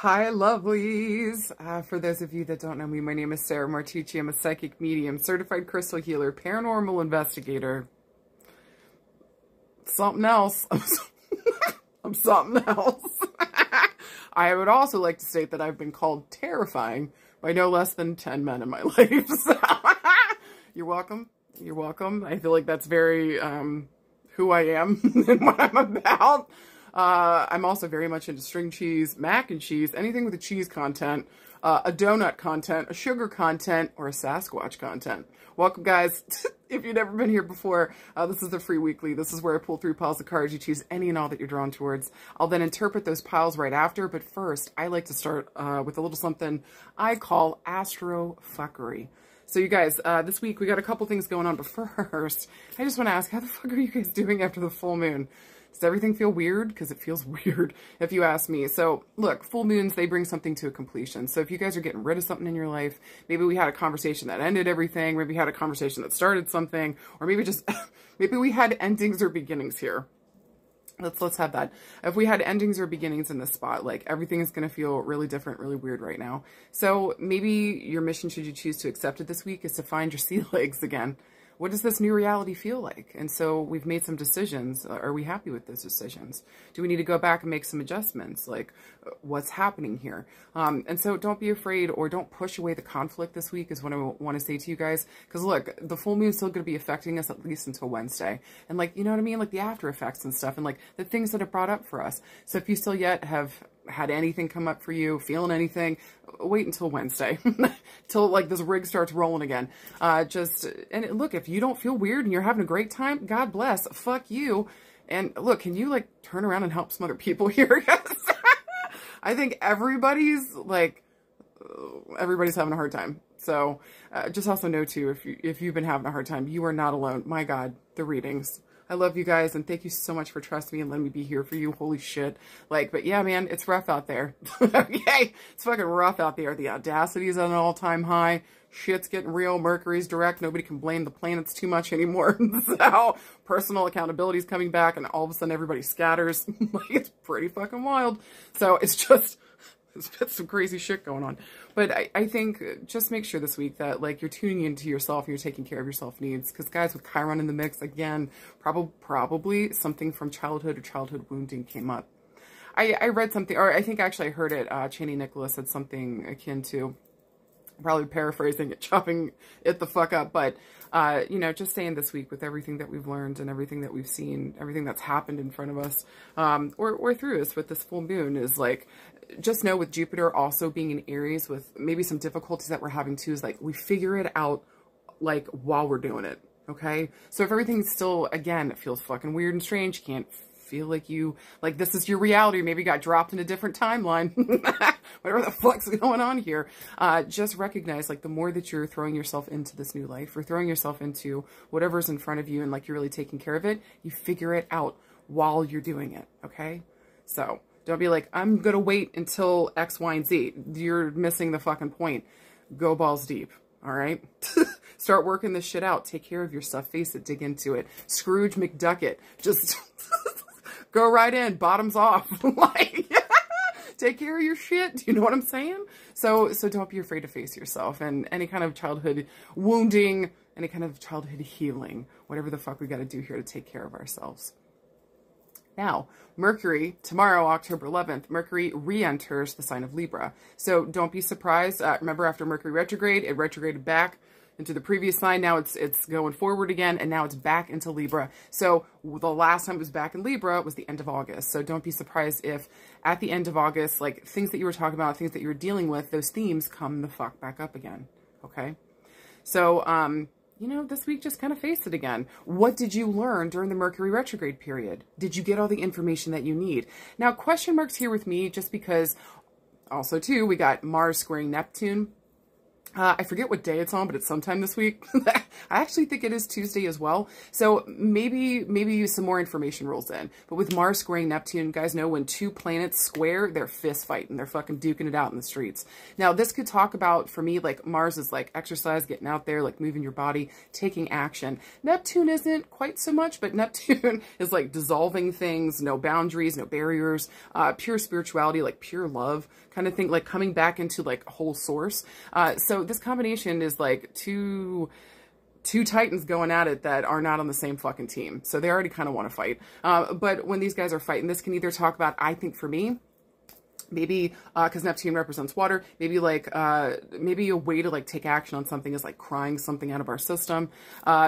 Hi, lovelies. For those of you that don't know me, my name is Sarah Martucci. I'm a psychic medium, certified crystal healer, paranormal investigator. Something else. I'm something else. I would also like to state that I've been called terrifying by no less than 10 men in my life. So, you're welcome. You're welcome. I feel like that's very who I am and what I'm about. I'm also very much into string cheese, mac and cheese, anything with a cheese content, a donut content, a sugar content, or a Sasquatch content. Welcome, guys. If you've never been here before, this is the free weekly. This is where I pull through piles of cards. You choose any and all that you're drawn towards. I'll then interpret those piles right after, but first, I like to start with a little something I call astro-fuckery. So you guys, this week we got a couple things going on, but first, I just want to ask, how the fuck are you guys doing after the full moon? Does everything feel weird? Because it feels weird, if you ask me. So, look, full moons, they bring something to a completion. So if you guys are getting rid of something in your life, maybe we had a conversation that ended everything, maybe we had a conversation that started something, or maybe just, maybe we had endings or beginnings here. Let's have that. If we had endings or beginnings in this spot, like everything is going to feel really different, really weird right now. So maybe your mission, should you choose to accept it this week, is to find your sea legs again. What does this new reality feel like? And so we've made some decisions. Are we happy with those decisions? Do we need to go back and make some adjustments? Like, what's happening here? And so don't be afraid, or don't push away the conflict this week is what I want to say to you guys. Because look, the full moon is still going to be affecting us at least until Wednesday. And like, you know what I mean? Like the after effects and stuff, and like the things that it brought up for us. So if you still yet have had anything come up for you, feeling anything, wait until Wednesday, till like this rig starts rolling again. And look, if you don't feel weird and you're having a great time, God bless, fuck you. And look, can you like turn around and help some other people here? I think everybody's having a hard time. So just also know too, if you've been having a hard time, you are not alone. My God, the readings. I love you guys, and thank you so much for trusting me and letting me be here for you. Holy shit. Like, but yeah, man, it's rough out there. Okay? It's fucking rough out there. The audacity is at an all-time high. Shit's getting real. Mercury's direct. Nobody can blame the planets too much anymore. So, personal accountability is coming back, and all of a sudden everybody scatters. Like, it's pretty fucking wild. So, it's just... There's some crazy shit going on. But I think just make sure this week that like you're tuning into yourself and you're taking care of your self needs. Because guys, with Chiron in the mix, again, probably something from childhood or childhood wounding came up. I read something, or I think actually I heard it, Cheney Nicholas said something akin to, probably paraphrasing it, chopping it the fuck up, but you know, just saying this week with everything that we've learned and everything that we've seen, everything that's happened in front of us, or through us with this full moon, is like, just know with Jupiter also being in Aries, with maybe some difficulties that we're having too, is like we figure it out like while we're doing it. Okay, so if everything's still, again, it feels fucking weird and strange, you can't feel like this is your reality, maybe you got dropped in a different timeline, whatever the fuck's going on here, just recognize like the more that you're throwing yourself into this new life, or throwing yourself into whatever's in front of you, and like you're really taking care of it, you figure it out while you're doing it. Okay, so don't be like, I'm gonna wait until X, Y, and Z. You're missing the fucking point. Go balls deep. All right. Start working this shit out. Take care of your stuff. Face it. Dig into it. Scrooge McDuck it. Just go right in. Bottoms off. Like, take care of your shit. Do you know what I'm saying? So don't be afraid to face yourself, and any kind of childhood wounding, any kind of childhood healing, whatever the fuck we got to do here to take care of ourselves. Now, Mercury, tomorrow, October 11th, Mercury re-enters the sign of Libra. So don't be surprised. Remember, after Mercury retrograde, it retrograded back into the previous sign. Now it's going forward again, and now it's back into Libra. So the last time it was back in Libra was the end of August. So don't be surprised if at the end of August, like things that you were talking about, things that you were dealing with, those themes come the fuck back up again. Okay? So, you know, this week, just kind of face it again. What did you learn during the Mercury retrograde period? Did you get all the information that you need? Now, question marks here with me, just because also, too, we got Mars squaring Neptune. I forget what day it's on, but it's sometime this week. I actually think it is Tuesday as well. So maybe some more information rolls in. But with Mars squaring Neptune, guys know when two planets square, they're fist fighting. They're fucking duking it out in the streets. Now, this could talk about, for me, like Mars is like exercise, getting out there, like moving your body, taking action. Neptune isn't quite so much, but Neptune is like dissolving things, no boundaries, no barriers, pure spirituality, like pure love kind of thing, like coming back into like a whole source. So this combination is like two titans going at it that are not on the same fucking team. So they already kind of want to fight. But when these guys are fighting, this can either talk about, I think for me, maybe because Neptune represents water, maybe like maybe a way to like take action on something is like crying something out of our system,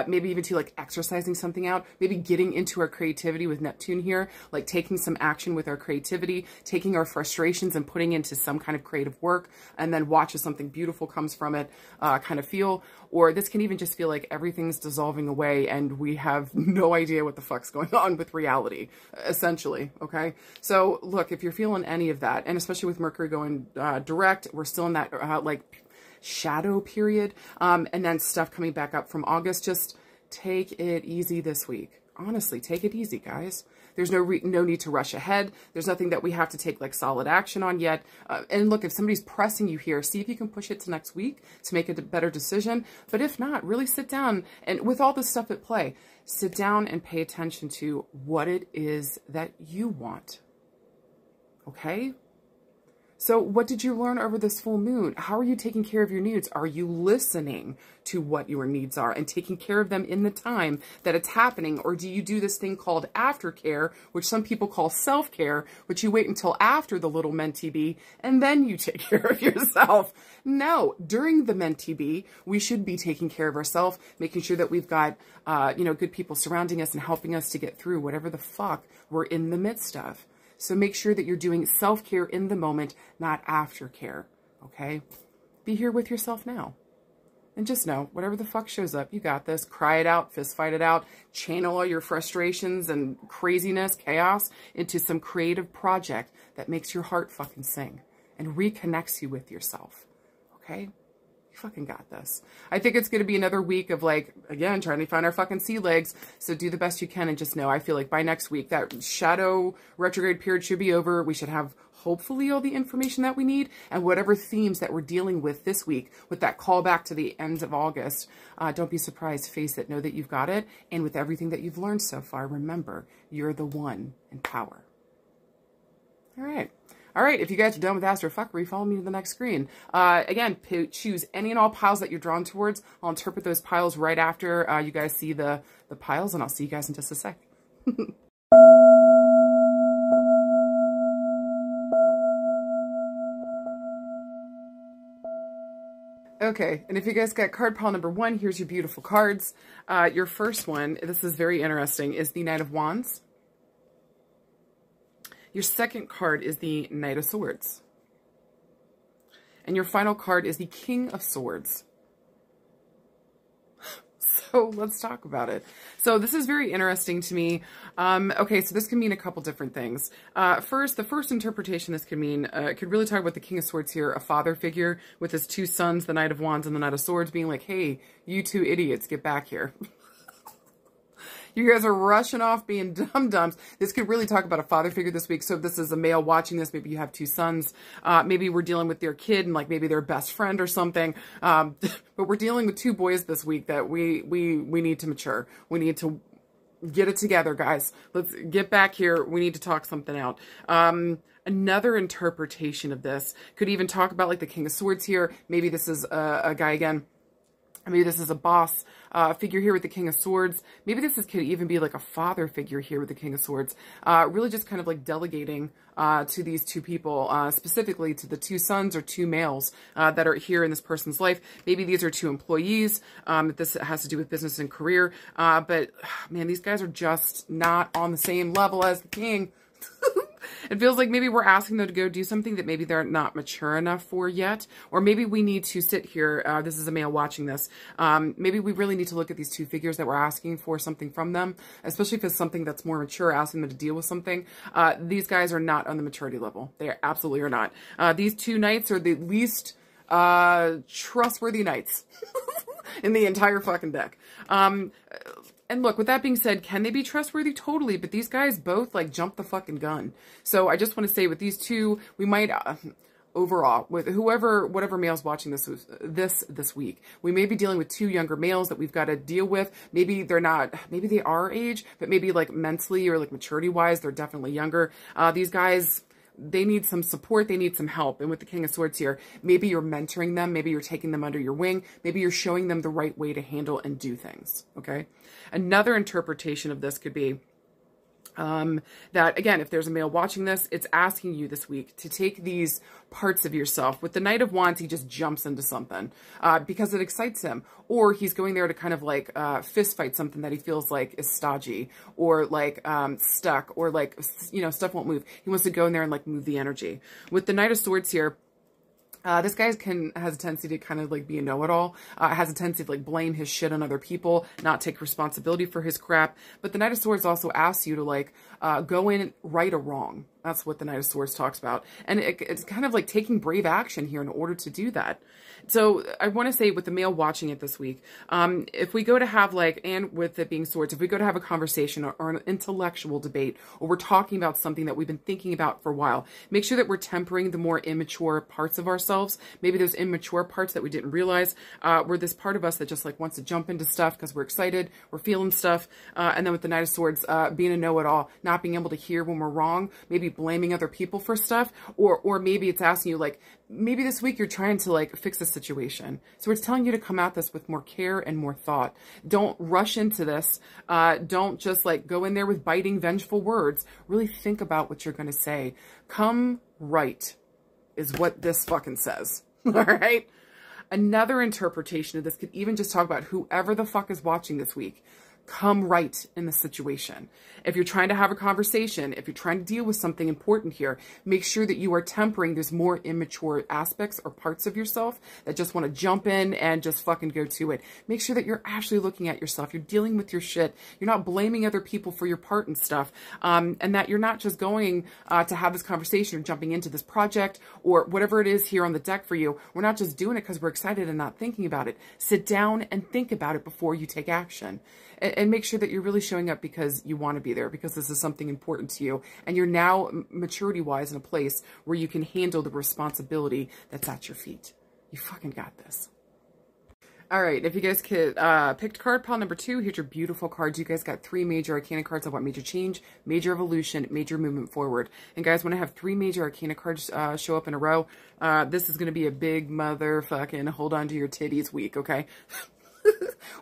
maybe even to like exercising something out, maybe getting into our creativity with Neptune here, like taking some action with our creativity, taking our frustrations and putting into some kind of creative work, and then watch as something beautiful comes from it, kind of feel. Or this can even just feel like everything's dissolving away and we have no idea what the fuck's going on with reality, essentially, okay? So, look, if you're feeling any of that, and especially with Mercury going direct, we're still in that, like, shadow period, and then stuff coming back up from August, just take it easy this week. Honestly, take it easy, guys. There's no need to rush ahead. There's nothing that we have to take like solid action on yet. And look, if somebody's pressing you here, see if you can push it to next week to make a better decision. But if not, really sit down and with all this stuff at play, sit down and pay attention to what it is that you want. Okay? So what did you learn over this full moon? How are you taking care of your needs? Are you listening to what your needs are and taking care of them in the time that it's happening? Or do you do this thing called aftercare, which some people call self-care, which you wait until after the little mentee bee and then you take care of yourself? No, during the mentee bee, we should be taking care of ourselves, making sure that we've got, good people surrounding us and helping us to get through whatever the fuck we're in the midst of. So make sure that you're doing self-care in the moment, not aftercare, okay? Be here with yourself now. And just know, whatever the fuck shows up, you got this. Cry it out, fist fight it out, channel all your frustrations and craziness, chaos into some creative project that makes your heart fucking sing and reconnects you with yourself, okay? Fucking got this. I think it's going to be another week of like, again, trying to find our fucking sea legs. So do the best you can and just know, I feel like by next week, that shadow retrograde period should be over. We should have hopefully all the information that we need and whatever themes that we're dealing with this week with that callback to the end of August. Don't be surprised, face it, know that you've got it. And with everything that you've learned so far, remember, you're the one in power. All right. All right, if you guys are done with astrofuckery, follow me to the next screen. Again, choose any and all piles that you're drawn towards. I'll interpret those piles right after you guys see the piles, and I'll see you guys in just a sec. Okay, and if you guys got card pile number 1, here's your beautiful cards. Your first one, this is very interesting, is the Knight of Wands. Your second card is the Knight of Swords. And your final card is the King of Swords. So let's talk about it. So this is very interesting to me. Okay, so this can mean a couple different things. First, the first interpretation this could mean, could really talk about the King of Swords here, a father figure with his two sons, the Knight of Wands and the Knight of Swords, being like, hey, you two idiots, get back here. You guys are rushing off being dum-dums. This could really talk about a father figure this week. So if this is a male watching this, maybe you have two sons. Maybe we're dealing with their kid and like maybe their best friend or something. But we're dealing with two boys this week that we need to mature. We need to get it together, guys. Let's get back here. We need to talk something out. Another interpretation of this could even talk about like the King of Swords here. Maybe this is a guy again. Maybe this is a boss figure here with the King of Swords. Maybe this could even be like a father figure here with the King of Swords. Really just kind of like delegating to these two people, specifically to the two sons or two males that are here in this person's life. Maybe these are two employees. This has to do with business and career. But man, these guys are just not on the same level as the king. It feels like maybe we're asking them to go do something that maybe they're not mature enough for yet. Or maybe we need to sit here. This is a male watching this. Maybe we really need to look at these two figures that we're asking for something from them, especially if it's something that's more mature, asking them to deal with something. These guys are not on the maturity level. They absolutely are not. These two knights are the least trustworthy knights in the entire fucking deck. And look, with that being said, can they be trustworthy? Totally. But these guys both like jump the fucking gun. So I just want to say with these two, we might, overall, with whatever male's watching this week, we may be dealing with two younger males that we've got to deal with. Maybe they're not, maybe they are age, but maybe like mentally or like maturity wise, they're definitely younger. These guys, they need some support. They need some help. And with the King of Swords here, maybe you're mentoring them. Maybe you're taking them under your wing. Maybe you're showing them the right way to handle and do things. Okay. Another interpretation of this could be that, again, if there's a male watching this, it's asking you this week to take these parts of yourself. With the Knight of Wands, he just jumps into something because it excites him. Or he's going there to kind of like fist fight something that he feels like is stodgy or like stuck or like, you know, stuff won't move. He wants to go in there and like move the energy. With the Knight of Swords here, this guy has a tendency to kind of like be a know-it-all, has a tendency to like blame his shit on other people, not take responsibility for his crap. But the Knight of Swords also asks you to like go in right or wrong. That's what the Knight of Swords talks about. And it's kind of like taking brave action here in order to do that. So I want to say with the male watching it this week, if we go to have like, and with it being swords, if we go to have a conversation or an intellectual debate, or we're talking about something that we've been thinking about for a while, make sure that we're tempering the more immature parts of ourselves. Maybe those immature parts that we didn't realize were this part of us that just like wants to jump into stuff because we're excited, we're feeling stuff. And then with the Knight of Swords, being a know-it-all, not being able to hear when we're wrong, maybe blaming other people for stuff, or maybe it's asking you like, maybe this week you're trying to like fix a situation. So it's telling you to come at this with more care and more thought. Don't rush into this. Don't just like go in there with biting, vengeful words. Really think about what you're going to say. Come right is what this fucking says. All right. Another interpretation of this could even just talk about whoever the fuck is watching this week. Come right in the situation. If you're trying to have a conversation, if you're trying to deal with something important here, make sure that you are tempering those more immature aspects or parts of yourself that just want to jump in and just fucking go to it. Make sure that you're actually looking at yourself. You're dealing with your shit. You're not blaming other people for your part and stuff. And that you're not just going to have this conversation or jumping into this project or whatever it is here on the deck for you. We're not just doing it because we're excited and not thinking about it. Sit down and think about it before you take action. And make sure that you're really showing up because you want to be there, because this is something important to you. And you're now maturity-wise in a place where you can handle the responsibility that's at your feet. You fucking got this. All right, if you guys could picked card pile number 2, here's your beautiful cards. You guys got 3 major arcana cards of what major change, major evolution, major movement forward. And guys, when I have 3 major arcana cards show up in a row, this is going to be a big motherfucking hold on to your titties week, okay?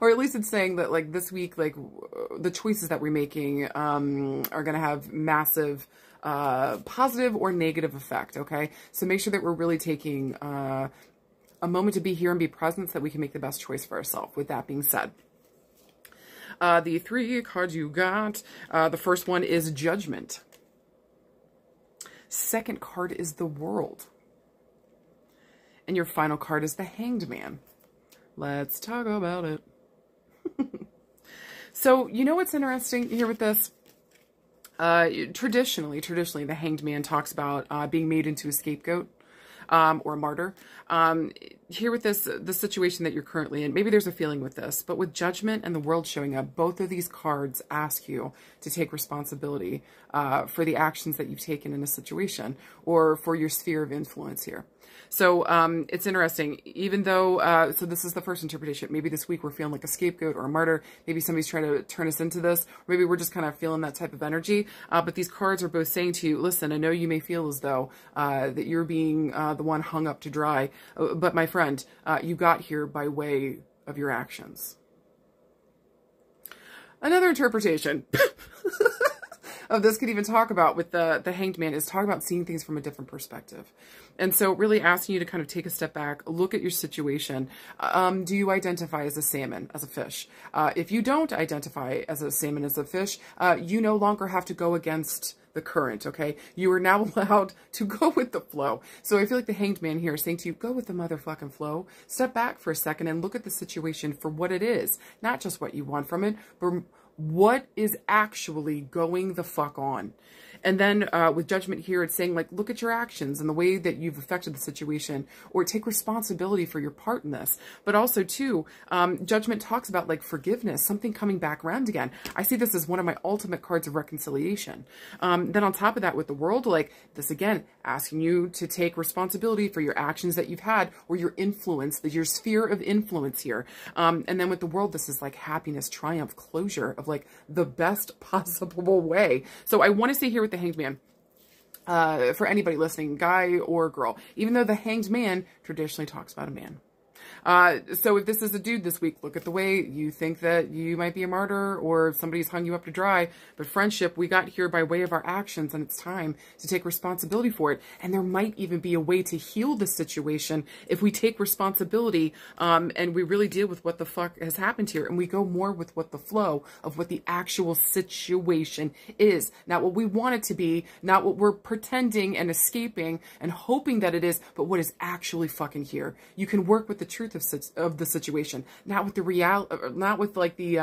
Or at least it's saying that like this week, like the choices that we're making are going to have massive positive or negative effect. Okay. So make sure that we're really taking a moment to be here and be present so that we can make the best choice for ourselves. With that being said, the 3 cards you got, the first one is Judgment. Second card is the World. And your final card is the Hanged Man. Let's talk about it. So, you know what's interesting here with this? Traditionally, the Hanged Man talks about being made into a scapegoat or a martyr. Here with this, the situation that you're currently in, maybe there's a feeling with this, but with Judgment and the World showing up, both of these cards ask you to take responsibility for the actions that you've taken in a situation or for your sphere of influence here. So it's interesting, even though, so this is the first interpretation. Maybe this week we're feeling like a scapegoat or a martyr. Maybe somebody's trying to turn us into this. Or maybe we're just kind of feeling that type of energy. But these cards are both saying to you, listen, I know you may feel as though that you're being the one hung up to dry. But my friend, you got here by way of your actions. Another interpretation of this could even talk about with the Hanged Man is talk about seeing things from a different perspective. And so really asking you to kind of take a step back, look at your situation. Do you identify as a salmon, as a fish? If you don't identify as a salmon, as a fish, you no longer have to go against the current, okay? You are now allowed to go with the flow. So I feel like the Hanged Man here is saying to you, go with the motherfucking flow. Step back for a second and look at the situation for what it is. Not just what you want from it, but what is actually going the fuck on. And then with Judgment here, it's saying like, look at your actions and the way that you've affected the situation, or take responsibility for your part in this. But also too, Judgment talks about like forgiveness, something coming back around again. I see this as one of my ultimate cards of reconciliation. Then on top of that with the World, like this again, asking you to take responsibility for your actions that you've had, or your influence, your sphere of influence here. And then with the World, this is like happiness, triumph, closure of like the best possible way. So I want to say here with the Hanged Man, for anybody listening, guy or girl, even though the Hanged Man traditionally talks about a man. So if this is a dude this week, look at the way you think that you might be a martyr or somebody's hung you up to dry. But friendship, we got here by way of our actions, and it's time to take responsibility for it. And there might even be a way to heal the situation if we take responsibility and we really deal with what the fuck has happened here, and we go more with what the flow of what the actual situation is. Not what we want it to be, not what we're pretending and escaping and hoping that it is, but what is actually fucking here. You can work with the truth of the situation, not with the not with like the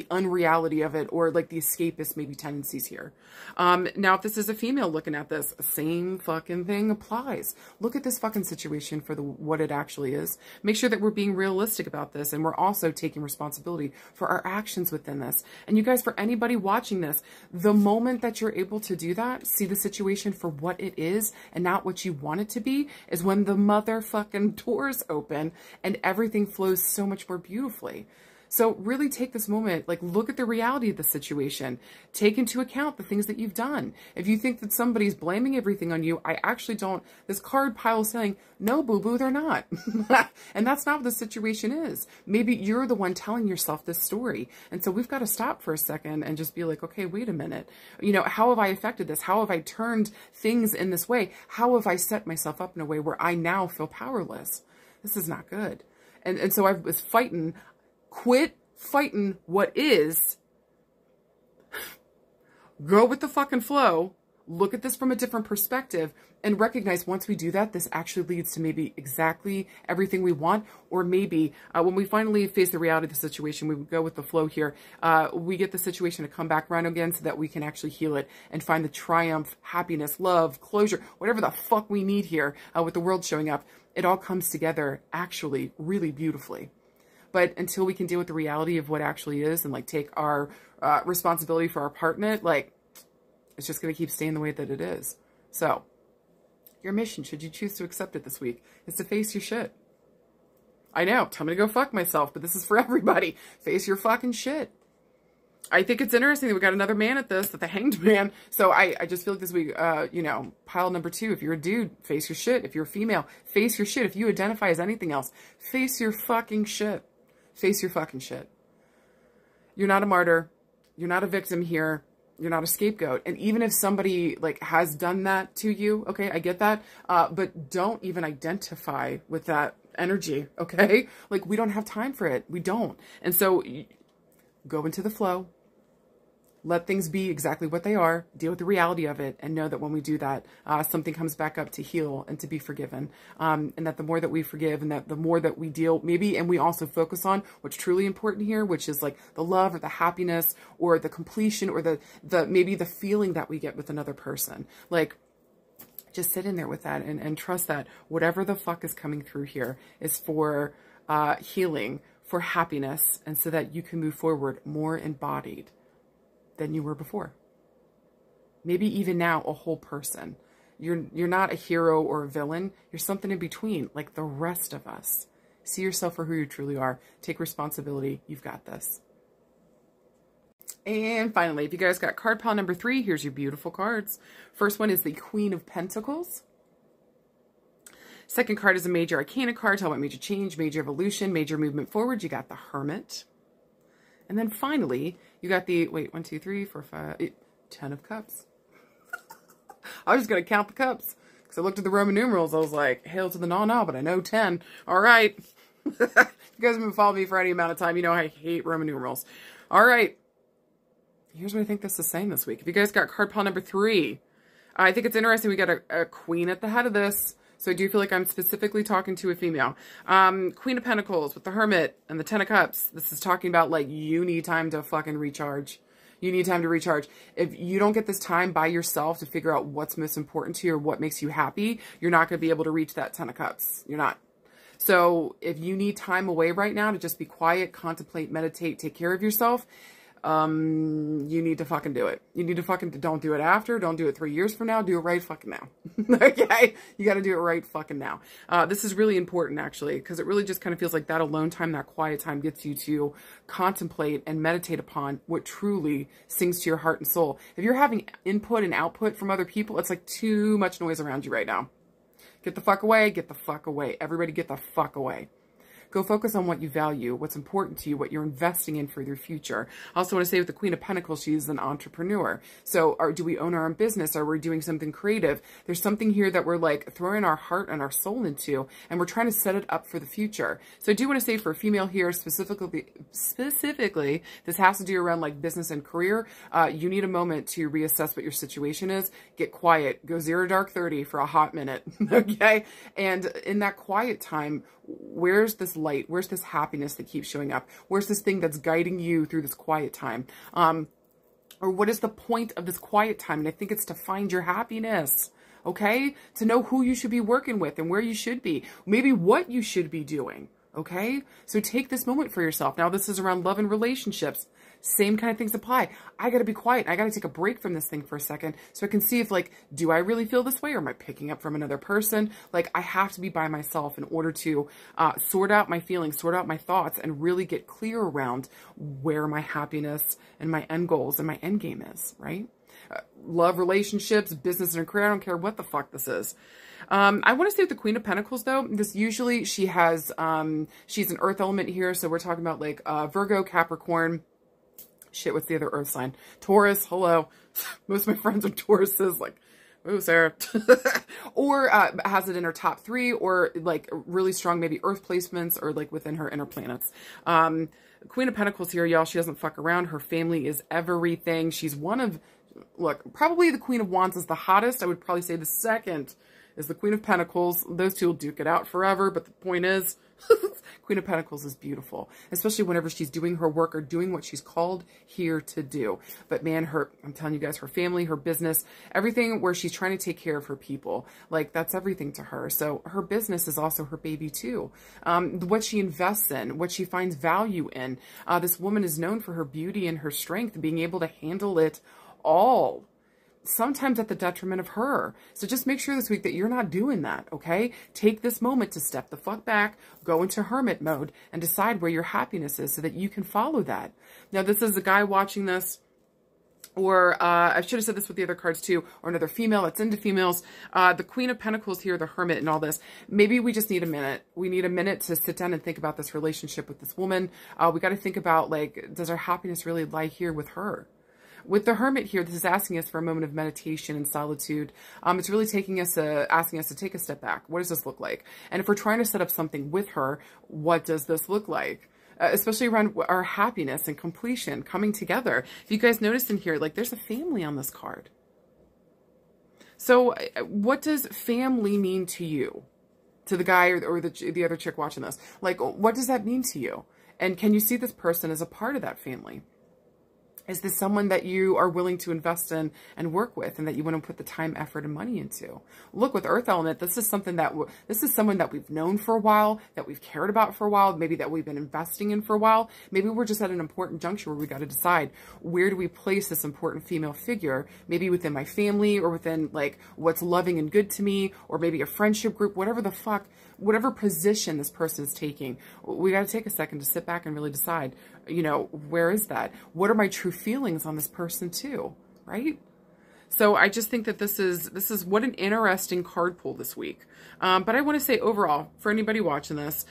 unreality of it, or like the escapist maybe tendencies here. Now, if this is a female looking at this, same fucking thing applies. Look at this fucking situation for what it actually is. Make sure that we're being realistic about this, and we're also taking responsibility for our actions within this. And you guys, for anybody watching this, the moment that you're able to do that, see the situation for what it is and not what you want it to be, is when the motherfucking doors open and everything flows so much more beautifully. So really take this moment, like look at the reality of the situation. Take into account the things that you've done. If you think that somebody's blaming everything on you, I actually don't. This card pile is saying, no, boo-boo, they're not. And that's not what the situation is. Maybe you're the one telling yourself this story. And so we've got to stop for a second and just be like, okay, wait a minute. You know, how have I affected this? How have I turned things in this way? How have I set myself up in a way where I now feel powerless? This is not good. And so I was fighting, quit fighting what is, go with the fucking flow, look at this from a different perspective, and recognize once we do that, this actually leads to maybe exactly everything we want, or maybe when we finally face the reality of the situation, we would go with the flow here, we get the situation to come back around again so that we can actually heal it and find the triumph, happiness, love, closure, whatever the fuck we need here with the World showing up. It all comes together actually really beautifully. But until we can deal with the reality of what actually is and like take our responsibility for our part in it, like it's just going to keep staying the way that it is. So your mission, should you choose to accept it this week, is to face your shit. I know, tell me to go fuck myself, but this is for everybody. Face your fucking shit. I think it's interesting that we got another man at this, at the Hanged Man. So I just feel like this week, you know, pile number 2, if you're a dude, face your shit. If you're a female, face your shit. If you identify as anything else, face your fucking shit. Face your fucking shit. You're not a martyr. You're not a victim here. You're not a scapegoat. And even if somebody like has done that to you, okay, I get that. But don't even identify with that energy, okay? Like we don't have time for it. We don't. And so go into the flow. Let things be exactly what they are, deal with the reality of it, and know that when we do that, something comes back up to heal and to be forgiven. And that the more that we forgive and that the more that we deal, maybe, and we also focus on what's truly important here, which is like the love or the happiness or the completion or the maybe the feeling that we get with another person. Like, just sit in there with that and trust that whatever the fuck is coming through here is for healing, for happiness, and so that you can move forward more embodied than you were before. Maybe even now a whole person. You're not a hero or a villain. You're something in between, like the rest of us. See yourself for who you truly are. Take responsibility. You've got this. And finally, if you guys got card pile number 3, here's your beautiful cards. First one is the Queen of Pentacles. Second card is a major arcana card, talking about major change, major evolution, major movement forward. You got the Hermit. And then finally, you got the, wait, 1, 2, 3, 4, 5, 10 of Cups. I was just going to count the cups because I looked at the Roman numerals. I was like, hail to the no, but I know 10. All right. If you guys have been following me for any amount of time, you know I hate Roman numerals. All right. Here's what I think this is saying this week. If you guys got card pile number 3, I think it's interesting. We got a queen at the head of this. So I do feel like I'm specifically talking to a female. Queen of Pentacles with the Hermit and the 10 of Cups. This is talking about like you need time to fucking recharge. You need time to recharge. If you don't get this time by yourself to figure out what's most important to you or what makes you happy, you're not going to be able to reach that 10 of cups. You're not. So if you need time away right now to just be quiet, contemplate, meditate, take care of yourself, you need to fucking do it. You need to fucking, don't do it after, don't do it 3 years from now, do it right fucking now. Okay? You got to do it right fucking now. This is really important actually, because it really just kind of feels like that alone time, that quiet time gets you to contemplate and meditate upon what truly sings to your heart and soul. If you're having input and output from other people, it's like too much noise around you right now. Get the fuck away, get the fuck away. Everybody get the fuck away. Go focus on what you value, what's important to you, what you're investing in for your future. I also want to say with the Queen of Pentacles, she's an entrepreneur. So do we own our own business? Are we doing something creative? There's something here that we're like throwing our heart and our soul into, and we're trying to set it up for the future. So I do want to say for a female here, specifically, this has to do around like business and career. You need a moment to reassess what your situation is. Get quiet. Go 0 dark 30 for a hot minute. Okay? And in that quiet time, where's this light? Where's this happiness that keeps showing up? Where's this thing that's guiding you through this quiet time? Or what is the point of this quiet time? And I think it's to find your happiness, okay? To know who you should be working with and where you should be. Maybe what you should be doing, okay? So take this moment for yourself. Now, this is around love and relationships. Same kind of things apply. I got to be quiet. I got to take a break from this thing for a second so I can see if like, do I really feel this way or am I picking up from another person? Like I have to be by myself in order to sort out my feelings, sort out my thoughts and really get clear around where my happiness and my end goals and my end game is, right? Love, relationships, business and career. I don't care what the fuck this is. I want to say with the Queen of Pentacles though, this usually she has, she's an earth element here. So we're talking about like Virgo, Capricorn, shit, what's the other earth sign? Taurus, hello. Most of my friends are Tauruses, like, ooh, Sarah. Or has it in her top 3, or like really strong maybe earth placements, or like within her inner planets. Queen of Pentacles here, y'all, she doesn't fuck around. Her family is everything. She's one of, look, probably the Queen of Wands is the hottest. I would probably say the second is the Queen of Pentacles. Those two will duke it out forever, but the point is, Queen of Pentacles is beautiful, especially whenever she's doing her work or doing what she's called here to do. But man, I'm telling you guys, her family, her business, everything where she's trying to take care of her people, like that's everything to her. So her business is also her baby too. What she invests in, what she finds value in. This woman is known for her beauty and her strength, being able to handle it all. Sometimes at the detriment of her. So just make sure this week that you're not doing that, okay? Take this moment to step the fuck back, go into hermit mode, and decide where your happiness is so that you can follow that. Now, this is a guy watching this, or I should have said this with the other cards too, or another female that's into females. The Queen of Pentacles here, the Hermit and all this. Maybe we just need a minute. We need a minute to sit down and think about this relationship with this woman. We got to think about, like, does our happiness really lie here with her? With the Hermit here, this is asking us for a moment of meditation and solitude. It's really asking us to take a step back. What does this look like? And if we're trying to set up something with her, what does this look like? Especially around our happiness and completion, coming together. If you guys noticed in here, like there's a family on this card. So what does family mean to you? To the guy or the other chick watching this? Like, what does that mean to you? And can you see this person as a part of that family? Is this someone that you are willing to invest in and work with, and that you want to put the time, effort, and money into? Look, with Earth Element, this is someone that we've known for a while, that we've cared about for a while, maybe that we've been investing in for a while. Maybe we're just at an important juncture where we got to decide, where do we place this important female figure? Maybe within my family, or within like what's loving and good to me, or maybe a friendship group, whatever the fuck, whatever position this person is taking. We got to take a second to sit back and really decide, you know, where is that? What are my true feelings on this person too, right? So I just think that this is what an interesting card pull this week. But I want to say overall, for anybody watching this,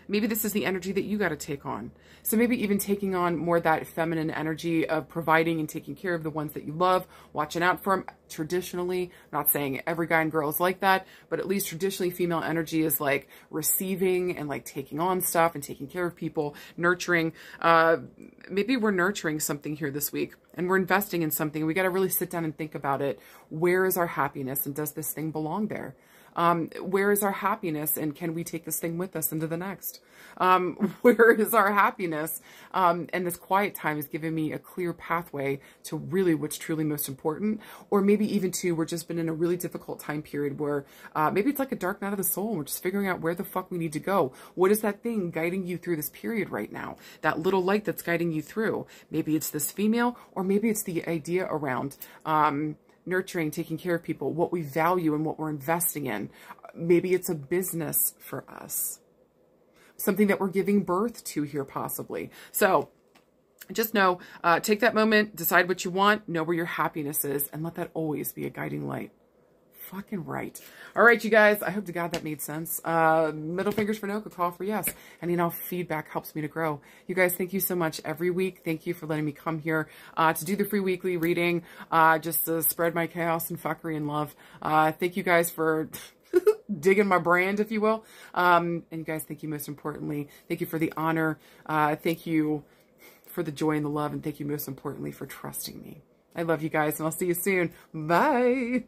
maybe this is the energy that you got to take on. So maybe even taking on more that feminine energy of providing and taking care of the ones that you love, watching out for them. Traditionally, I'm not saying every guy and girl is like that, but at least traditionally female energy is like receiving and like taking on stuff and taking care of people, nurturing. Maybe we're nurturing something here this week and we're investing in something. We got to really sit down and think about it. Where is our happiness, and does this thing belong there? Where is our happiness, and can we take this thing with us into the next? Where is our happiness? And this quiet time has given me a clear pathway to really what's truly most important. Or maybe even to, we're just been in a really difficult time period where maybe it's like a dark night of the soul, and we're just figuring out where the fuck we need to go. What is that thing guiding you through this period right now? That little light that's guiding you through. Maybe it's this female, or maybe it's the idea around nurturing, taking care of people, what we value and what we're investing in. Maybe it's a business for us. Something that we're giving birth to here, possibly. So just know, take that moment, decide what you want, know where your happiness is, and let that always be a guiding light. Fucking right. All right, you guys, I hope to God that made sense. Middle fingers for no, call for yes. And, you know, feedback helps me to grow. You guys, thank you so much every week. Thank you for letting me come here to do the free weekly reading, just to spread my chaos and fuckery and love. Thank you guys for digging my brand, if you will. And you guys, thank you most importantly. Thank you for the honor. Thank you for the joy and the love. And thank you most importantly for trusting me. I love you guys, and I'll see you soon. Bye.